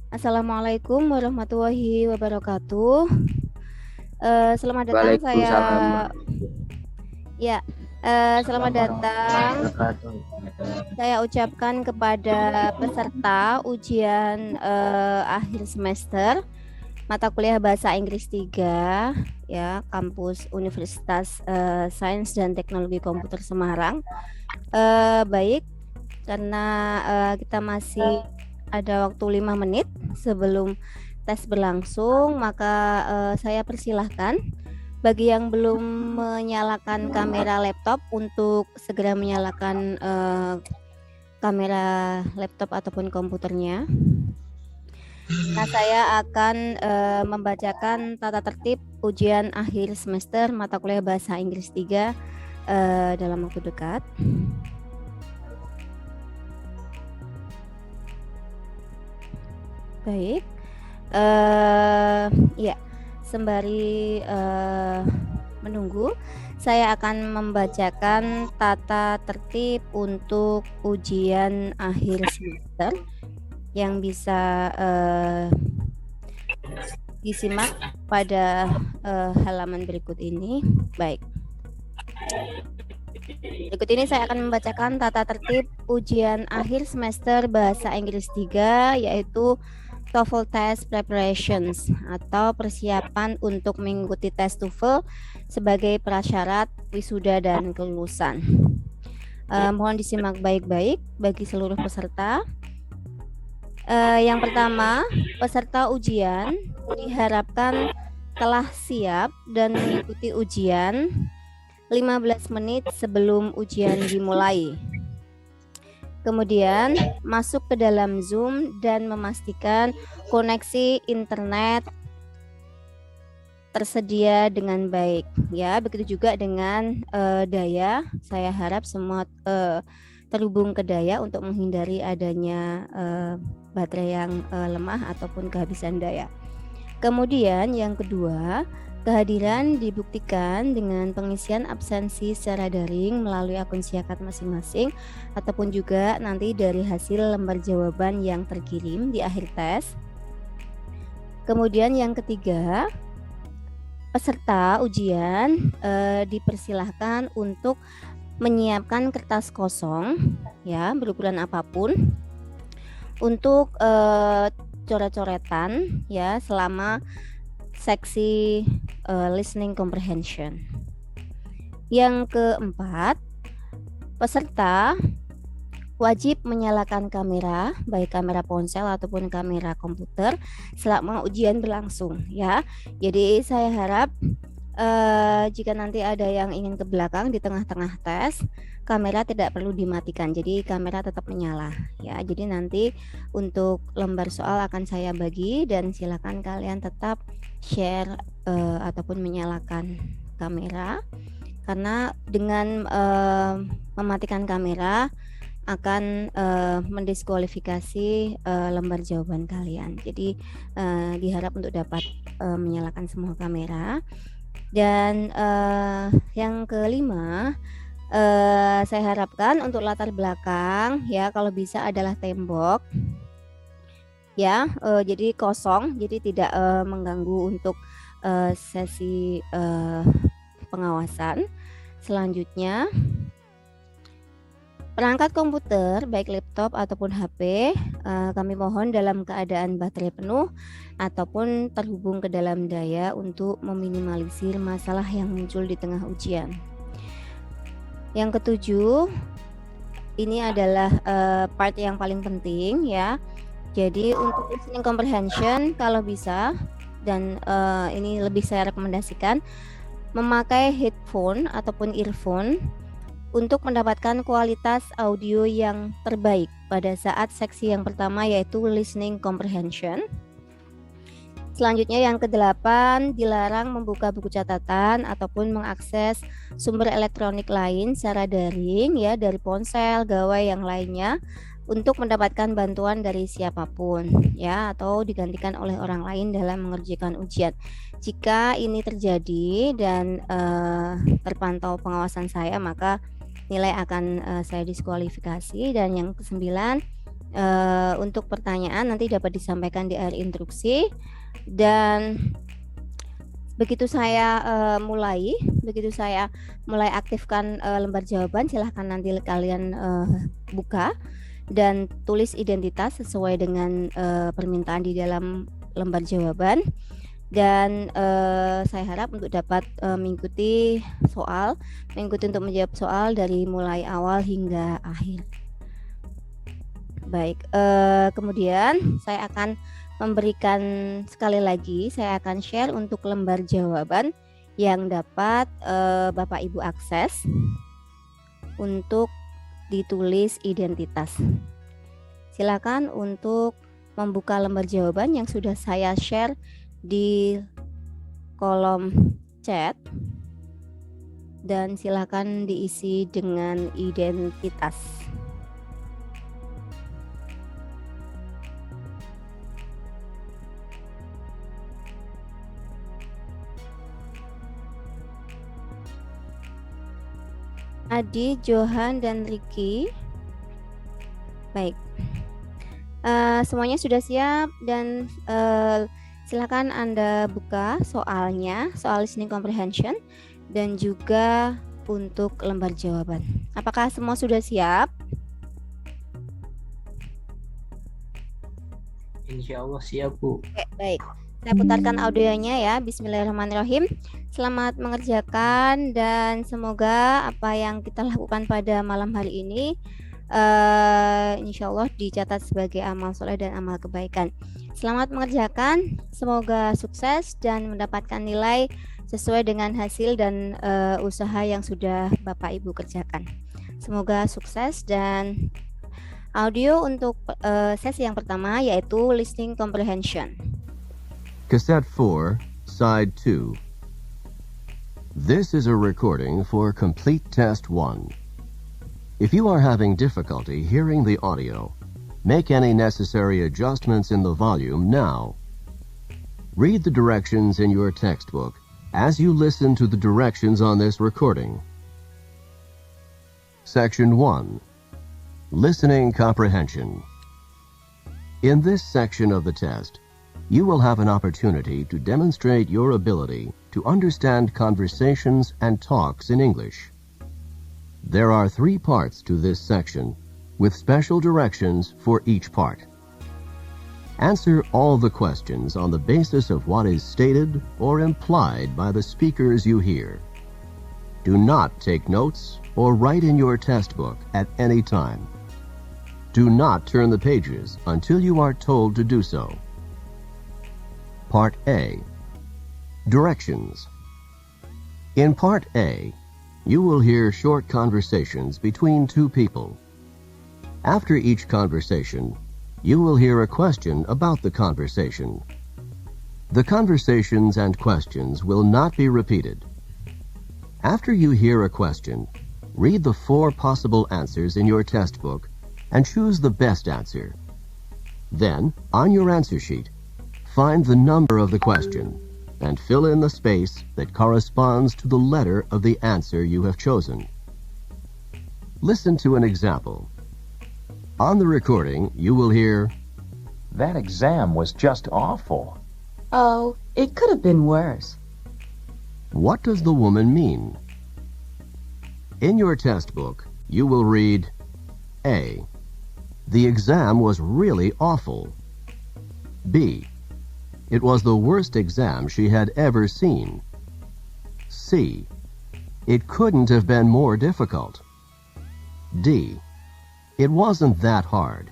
Assalamualaikum warahmatullahi wabarakatuh. Selamat datang saya Waalaikumsalam ya. Selamat datang. warahmatullahi wabarakatuh. Saya ucapkan kepada peserta ujian akhir semester mata kuliah Bahasa Inggris 3 ya, kampus Universitas Sains dan Teknologi Komputer Semarang. Baik, karena kita masih ada waktu 5 menit sebelum tes berlangsung, maka saya persilahkan bagi yang belum menyalakan kamera laptop untuk segera menyalakan kamera laptop ataupun komputernya. Nah, saya akan membacakan tata tertib ujian akhir semester mata kuliah Bahasa Inggris 3 dalam waktu dekat. Baik, ya, sembari menunggu, saya akan membacakan tata tertib untuk ujian akhir semester yang bisa disimak pada halaman berikut ini. Baik. Berikut ini saya akan membacakan tata tertib ujian akhir semester Bahasa Inggris 3, yaitu TOEFL Test Preparations atau persiapan untuk mengikuti tes TOEFL sebagai prasyarat wisuda dan kelulusan. Mohon disimak baik-baik bagi seluruh peserta. Yang pertama, peserta ujian diharapkan telah siap dan mengikuti ujian 15 menit sebelum ujian dimulai. Kemudian masuk ke dalam Zoom dan memastikan koneksi internet tersedia dengan baik. Ya, begitu juga dengan daya. Saya harap semua terhubung ke daya untuk menghindari adanya baterai yang lemah ataupun kehabisan daya. Kemudian yang kedua, kehadiran dibuktikan dengan pengisian absensi secara daring melalui akun Siakat masing-masing ataupun juga nanti dari hasil lembar jawaban yang terkirim di akhir tes. Kemudian yang ketiga, peserta ujian dipersilahkan untuk menyiapkan kertas kosong ya, berukuran apapun untuk coret-coretan ya selama seksi listening comprehension. Yang keempat, peserta wajib menyalakan kamera, baik kamera ponsel ataupun kamera komputer selama ujian berlangsung ya. Jadi saya harap jika nanti ada yang ingin ke belakang di tengah-tengah tes, kamera tidak perlu dimatikan, jadi kamera tetap menyala ya. Jadi nanti untuk lembar soal akan saya bagi dan silakan kalian tetap share ataupun menyalakan kamera, karena dengan mematikan kamera akan mendiskualifikasi lembar jawaban kalian. Jadi diharap untuk dapat menyalakan semua kamera. Dan yang kelima, saya harapkan untuk latar belakang ya kalau bisa adalah tembok ya, jadi kosong, jadi tidak mengganggu untuk sesi pengawasan. Selanjutnya, perangkat komputer baik laptop ataupun HP kami mohon dalam keadaan baterai penuh ataupun terhubung ke dalam daya untuk meminimalisir masalah yang muncul di tengah ujian. Yang ketujuh, ini adalah part yang paling penting ya. Jadi untuk listening comprehension kalau bisa, dan ini lebih saya rekomendasikan memakai headphone ataupun earphone untuk mendapatkan kualitas audio yang terbaik pada saat seksi yang pertama, yaitu listening comprehension. Selanjutnya yang kedelapan, dilarang membuka buku catatan ataupun mengakses sumber elektronik lain secara daring ya, dari ponsel, gawai yang lainnya untuk mendapatkan bantuan dari siapapun ya, atau digantikan oleh orang lain dalam mengerjakan ujian. Jika ini terjadi dan terpantau pengawasan saya, maka nilai akan saya diskualifikasi. Dan yang kesembilan, Untuk pertanyaan nanti dapat disampaikan di akhir instruksi, dan begitu saya mulai aktifkan lembar jawaban, silahkan nanti kalian buka dan tulis identitas sesuai dengan permintaan di dalam lembar jawaban. Dan saya harap untuk dapat mengikuti untuk menjawab soal dari mulai awal hingga akhir. Baik, kemudian saya akan memberikan sekali lagi, saya akan share untuk lembar jawaban yang dapat Bapak Ibu akses untuk ditulis identitas. Silakan untuk membuka lembar jawaban yang sudah saya share di kolom chat dan silakan diisi dengan identitas. Adi, Johan, dan Ricky. Baik, semuanya sudah siap dan silakan Anda buka soalnya, soal listening comprehension dan juga untuk lembar jawaban. Apakah semua sudah siap? Insya Allah siap, Bu. Oke, baik. Saya putarkan audionya ya. Bismillahirrahmanirrahim. Selamat mengerjakan dan semoga apa yang kita lakukan pada malam hari ini insya Allah dicatat sebagai amal soleh dan amal kebaikan. Selamat mengerjakan, semoga sukses dan mendapatkan nilai sesuai dengan hasil dan usaha yang sudah Bapak Ibu kerjakan. Semoga sukses. Dan audio untuk sesi yang pertama yaitu listening comprehension. Cassette 4, Side 2. This is a recording for Complete Test 1. If you are having difficulty hearing the audio, make any necessary adjustments in the volume now. Read the directions in your textbook as you listen to the directions on this recording. Section 1. Listening Comprehension. In this section of the test, you will have an opportunity to demonstrate your ability to understand conversations and talks in English. There are 3 parts to this section, with special directions for each part. Answer all the questions on the basis of what is stated or implied by the speakers you hear. Do not take notes or write in your test book at any time. Do not turn the pages until you are told to do so. Part A. Directions. In Part A, you will hear short conversations between 2 people. After each conversation, you will hear a question about the conversation. The conversations and questions will not be repeated. After you hear a question, read the 4 possible answers in your test book and choose the best answer. Then, on your answer sheet, find the number of the question and fill in the space that corresponds to the letter of the answer you have chosen. Listen to an example. On the recording, you will hear, "That exam was just awful." "Oh, it could have been worse." What does the woman mean? In your test book, you will read, A. The exam was really awful. B. It was the worst exam she had ever seen. C. It couldn't have been more difficult. D. It wasn't that hard.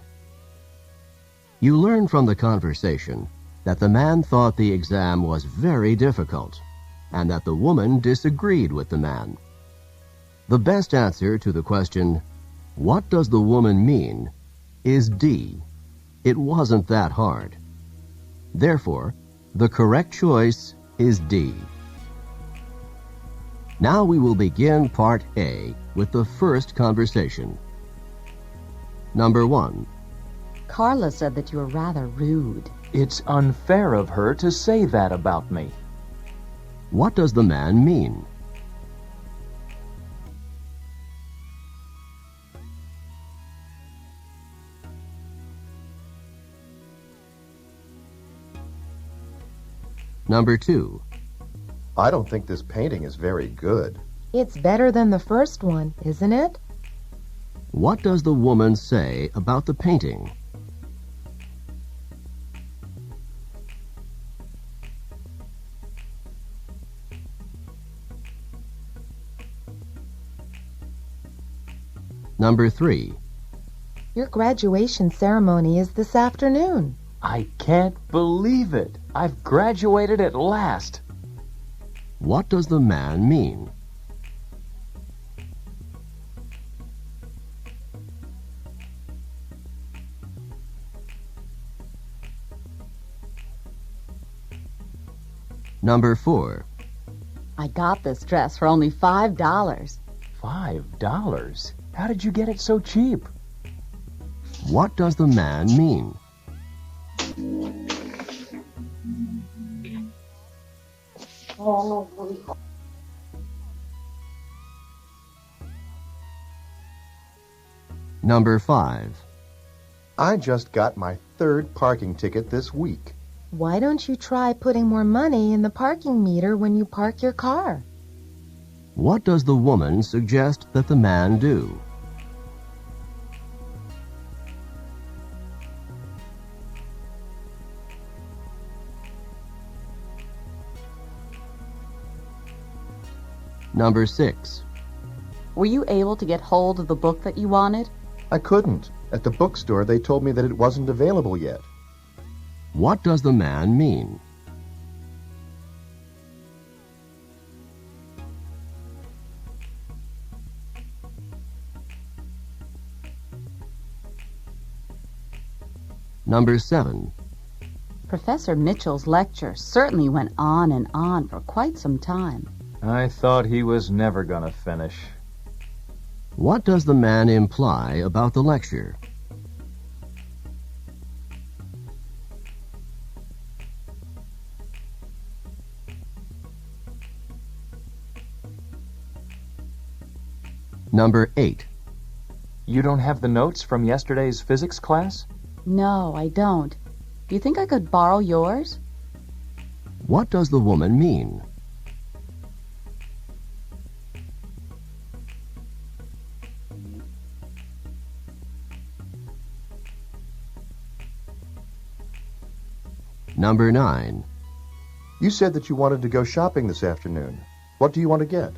You learn from the conversation that the man thought the exam was very difficult and that the woman disagreed with the man. The best answer to the question, "What does the woman mean?" is D. It wasn't that hard. Therefore, the correct choice is D. Now we will begin Part A with the first conversation. Number 1. Carla said that you were rather rude. It's unfair of her to say that about me. What does the man mean? Number 2. I don't think this painting is very good. It's better than the first one, isn't it? What does the woman say about the painting? Number 3. Your graduation ceremony is this afternoon. I can't believe it. I've graduated at last. What does the man mean? Number 4. I got this dress for only $5. $5? How did you get it so cheap? What does the man mean? Number 5. I just got my 3rd parking ticket this week. Why don't you try putting more money in the parking meter when you park your car? What does the woman suggest that the man do? Number 6. Were you able to get hold of the book that you wanted? I couldn't. At the bookstore, they told me that it wasn't available yet. What does the man mean? Number 7. Professor Mitchell's lecture certainly went on and on for quite some time. I thought he was never gonna finish. What does the man imply about the lecture? Number 8. You don't have the notes from yesterday's physics class? No, I don't. Do you think I could borrow yours? What does the woman mean? Number 9. You said that you wanted to go shopping this afternoon. What do you want to get?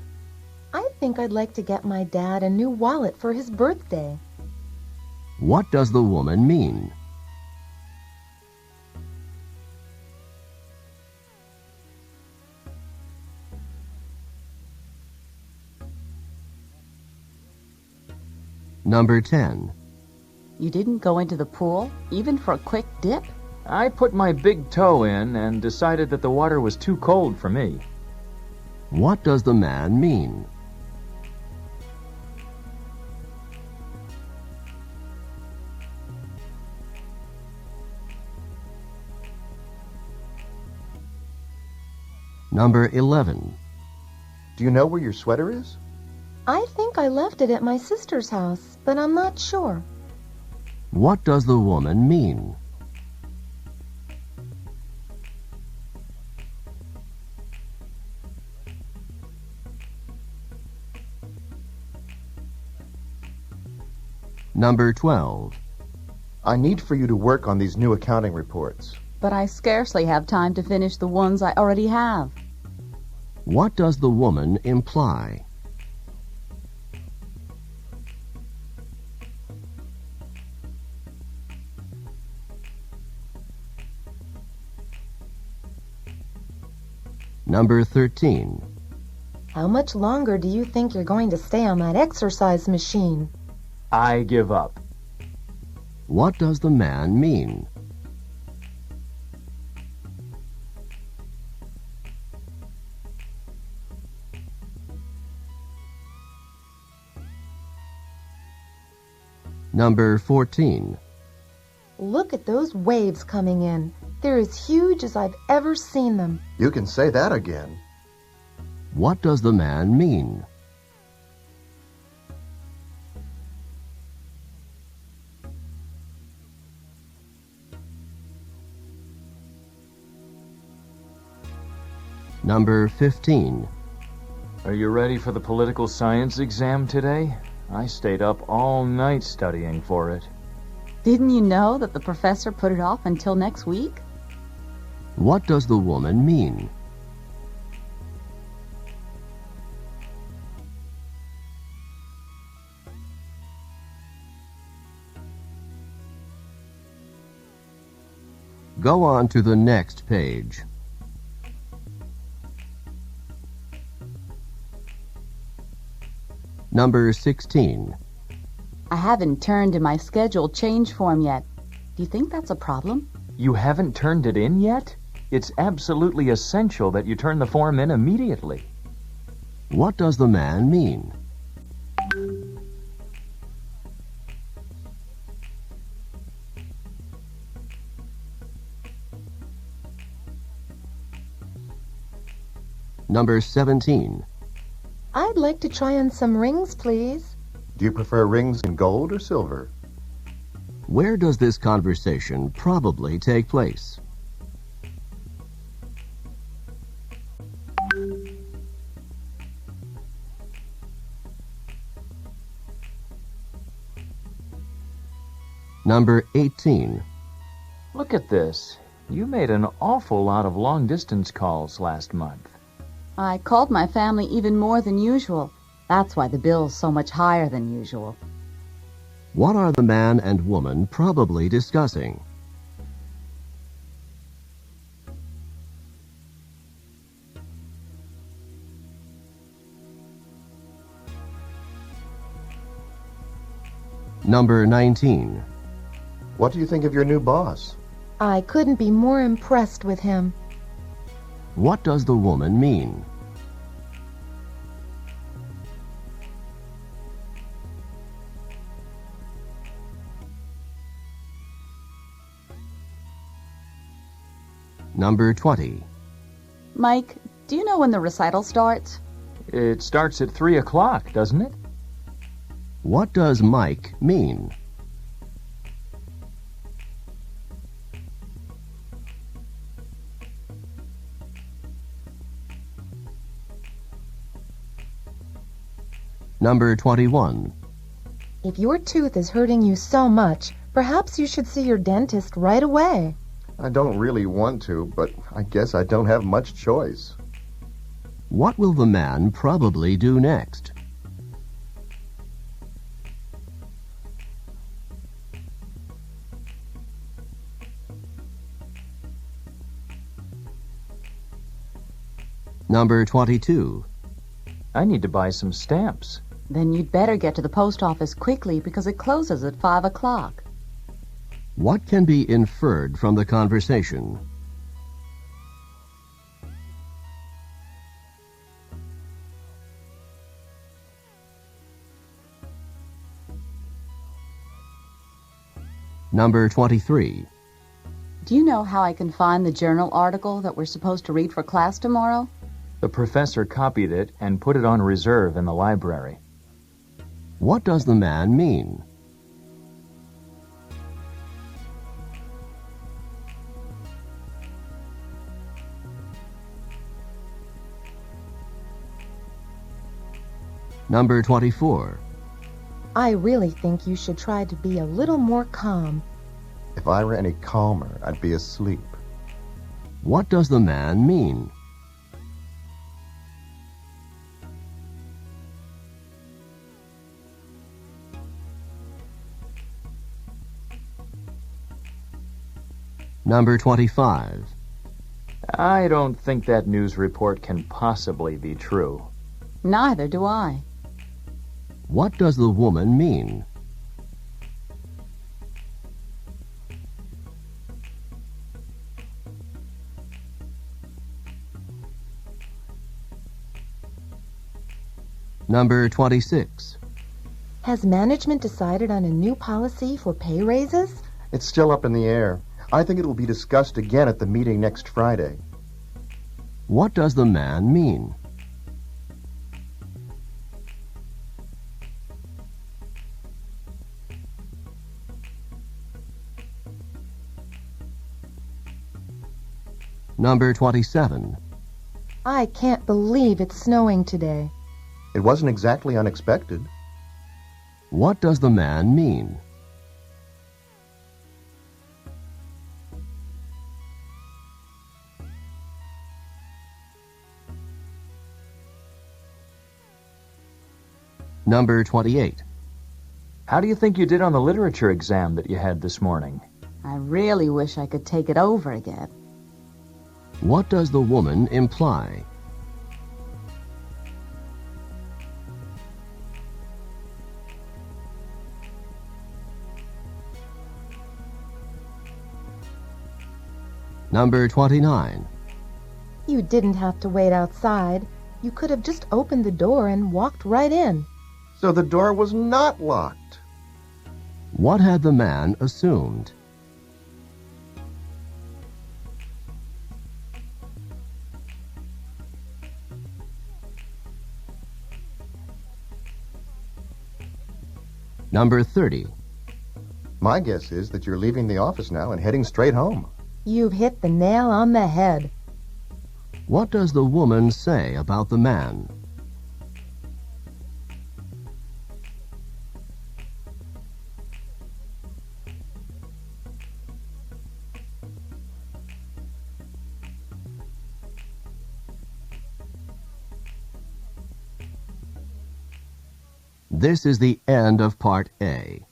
I think I'd like to get my dad a new wallet for his birthday. What does the woman mean? Number 10. You didn't go into the pool, even for a quick dip? I put my big toe in and decided that the water was too cold for me. What does the man mean? Number 11. Do you know where your sweater is? I think I left it at my sister's house, but I'm not sure. What does the woman mean? Number 12. I need for you to work on these new accounting reports. But I scarcely have time to finish the ones I already have. What does the woman imply? Number 13. How much longer do you think you're going to stay on that exercise machine? I give up. What does the man mean? Number 14. Look at those waves coming in. They're as huge as I've ever seen them. You can say that again. What does the man mean? Number 15. Are you ready for the political science exam today? I stayed up all night studying for it. Didn't you know that the professor put it off until next week? What does the woman mean? Go on to the next page. Number 16. I haven't turned in my scheduled change form yet. Do you think that's a problem? You haven't turned it in yet? It's absolutely essential that you turn the form in immediately. What does the man mean? Number 17. I'd like to try on some rings, please. Do you prefer rings in gold or silver? Where does this conversation probably take place? Number 18. Look at this. You made an awful lot of long-distance calls last month. I called my family even more than usual. That's why the bill's so much higher than usual. What are the man and woman probably discussing? Number 19. What do you think of your new boss? I couldn't be more impressed with him. What does the woman mean? Number 20. Mike, do you know when the recital starts? It starts at 3 o'clock, doesn't it? What does Mike mean? Number 21. If your tooth is hurting you so much, perhaps you should see your dentist right away. I don't really want to, but I guess I don't have much choice. What will the man probably do next? Number 22. I need to buy some stamps. Then you'd better get to the post office quickly because it closes at 5 o'clock. What can be inferred from the conversation? Number 23. Do you know how I can find the journal article that we're supposed to read for class tomorrow? The professor copied it and put it on reserve in the library. What does the man mean? Number 24. I really think you should try to be a little more calm. If I were any calmer, I'd be asleep. What does the man mean? Number 25. I don't think that news report can possibly be true. Neither do I. What does the woman mean? Number 26. Has management decided on a new policy for pay raises? It's still up in the air. I think it will be discussed again at the meeting next Friday. What does the man mean? Number 27. I can't believe it's snowing today. It wasn't exactly unexpected. What does the man mean? Number 28. How do you think you did on the literature exam that you had this morning? I really wish I could take it over again. What does the woman imply? Number 29. You didn't have to wait outside. You could have just opened the door and walked right in. So the door was not locked. What had the man assumed? Number 30. My guess is that you're leaving the office now and heading straight home. You've hit the nail on the head. What does the woman say about the man? This is the end of Part A.